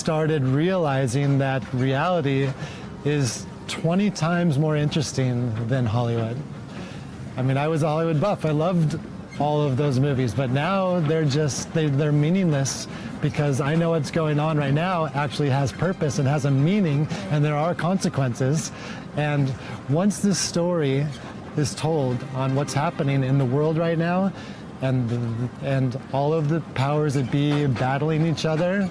started realizing that reality is 20 times more interesting than Hollywood. I mean, I was a Hollywood buff. I loved all of those movies, but now they're meaningless because I know what's going on right now actually has purpose and has a meaning, and there are consequences. And once this story is told on what's happening in the world right now, and all of the powers that be battling each other,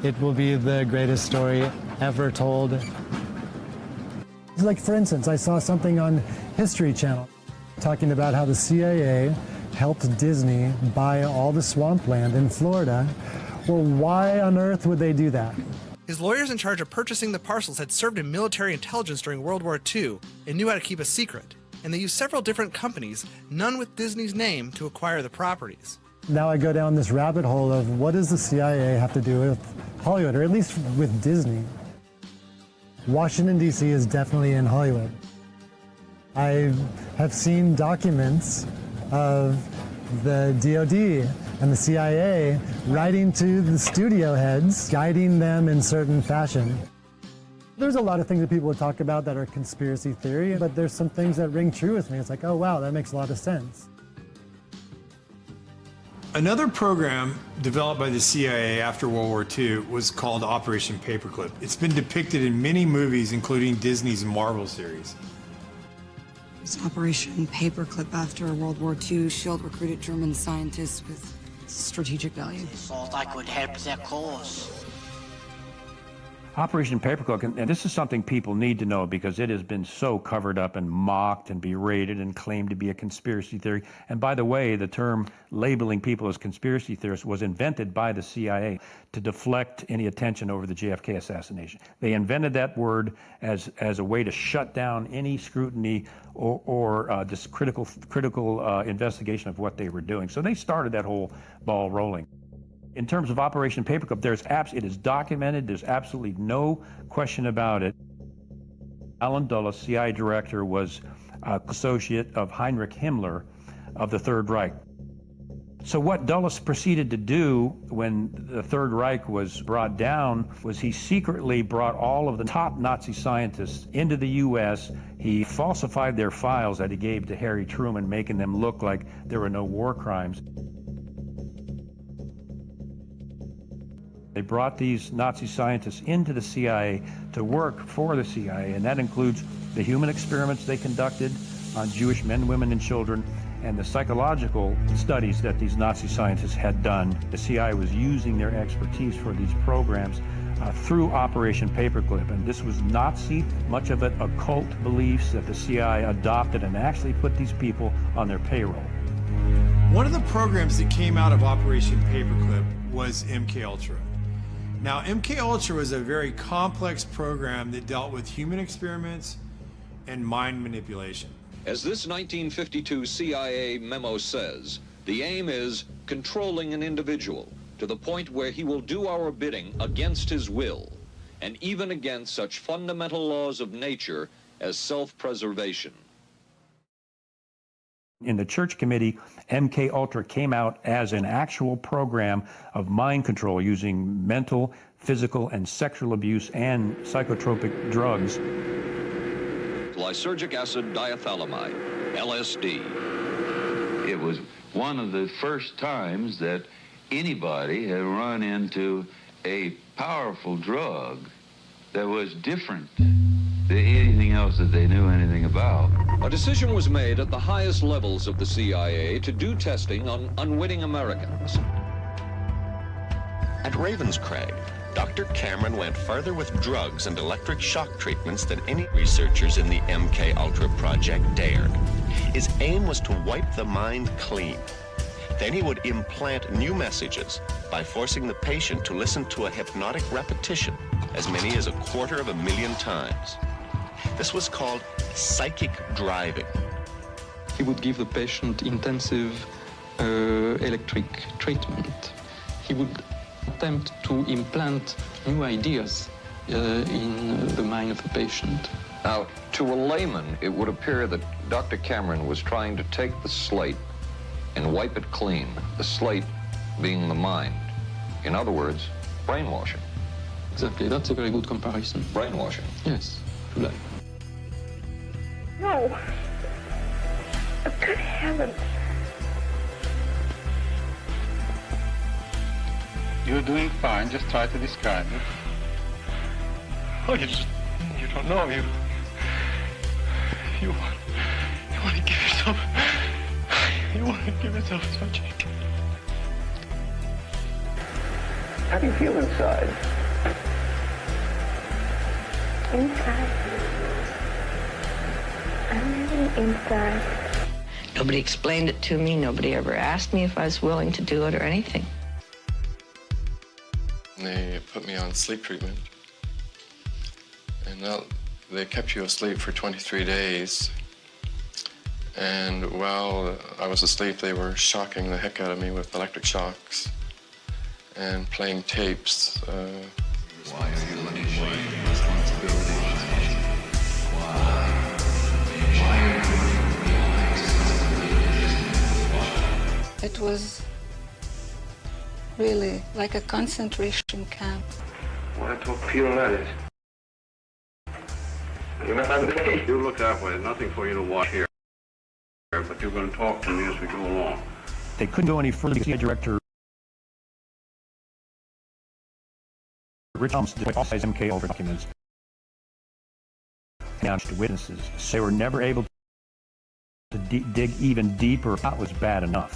it will be the greatest story ever told. Like, for instance, I saw something on History Channel talking about how the CIA helped Disney buy all the swampland in Florida. Well, why on earth would they do that? His lawyers in charge of purchasing the parcels had served in military intelligence during World War II and knew how to keep a secret. And they used several different companies, none with Disney's name, to acquire the properties. Now I go down this rabbit hole of what does the CIA have to do with Hollywood, or at least with Disney? Washington, D.C. is definitely in Hollywood. I have seen documents of the DoD and the CIA writing to the studio heads, guiding them in certain fashion. There's a lot of things that people would talk about that are conspiracy theory, but there's some things that ring true with me. It's like, oh wow, that makes a lot of sense. Another program developed by the CIA after World War II was called Operation Paperclip. It's been depicted in many movies, including Disney's Marvel series. It's Operation Paperclip after World War II. SHIELD recruited German scientists with strategic value. Thought I could help their cause. Operation Paperclip, and this is something people need to know because it has been so covered up and mocked and berated and claimed to be a conspiracy theory. And by the way, the term labeling people as conspiracy theorists was invented by the CIA to deflect any attention over the JFK assassination. They invented that word as a way to shut down any scrutiny or just critical investigation of what they were doing. So they started that whole ball rolling. In terms of Operation Paperclip, it is documented. There's absolutely no question about it. Allen Dulles, CIA director, was an associate of Heinrich Himmler of the Third Reich. So what Dulles proceeded to do when the Third Reich was brought down was he secretly brought all of the top Nazi scientists into the U.S. He falsified their files that he gave to Harry Truman, making them look like there were no war crimes. They brought these Nazi scientists into the CIA to work for the CIA, and that includes the human experiments they conducted on Jewish men, women, and children, and the psychological studies that these Nazi scientists had done. The CIA was using their expertise for these programs through Operation Paperclip, and this was Nazi, much of it occult beliefs that the CIA adopted and actually put these people on their payroll. One of the programs that came out of Operation Paperclip was MKUltra. Now, MKUltra was a very complex program that dealt with human experiments and mind manipulation. As this 1952 CIA memo says, the aim is controlling an individual to the point where he will do our bidding against his will, and even against such fundamental laws of nature as self-preservation. In the Church Committee, MKUltra came out as an actual program of mind control using mental, physical, and sexual abuse and psychotropic drugs. Lysergic acid diethylamide, LSD. It was one of the first times that anybody had run into a powerful drug that was different than anything else that they knew anything about. A decision was made at the highest levels of the CIA to do testing on unwitting Americans. At Ravenscraig, Dr. Cameron went further with drugs and electric shock treatments than any researchers in the MKUltra project dared. His aim was to wipe the mind clean. Then he would implant new messages by forcing the patient to listen to a hypnotic repetition as many as 250,000 times. This was called psychic driving. He would give the patient intensive electric treatment. He would attempt to implant new ideas in the mind of the patient. Now, to a layman, it would appear that Dr. Cameron was trying to take the slate and wipe it clean, the slate being the mind. In other words, brainwashing. Exactly, that's a very good comparison. Brainwashing. Yes, to life. No. Good heavens. You're doing fine. Just try to describe it. Oh, you don't know. You want to give yourself. You want to give yourself surgery. How do you feel inside? Inside. I'm living inside. Nobody explained it to me. Nobody ever asked me if I was willing to do it or anything. They put me on sleep treatment. And they kept you asleep for 23 days. And while I was asleep, they were shocking the heck out of me with electric shocks and playing tapes. Why are you letting responsibility? It was really like a concentration camp. What a feeling that is. You look that way. There's nothing for you to watch here. But you're going to talk to me as we go along. They couldn't go any further because the director Rich Holmes did all his MK Ultra documents announced to witnesses. So they were never able to dig even deeper. That was bad enough.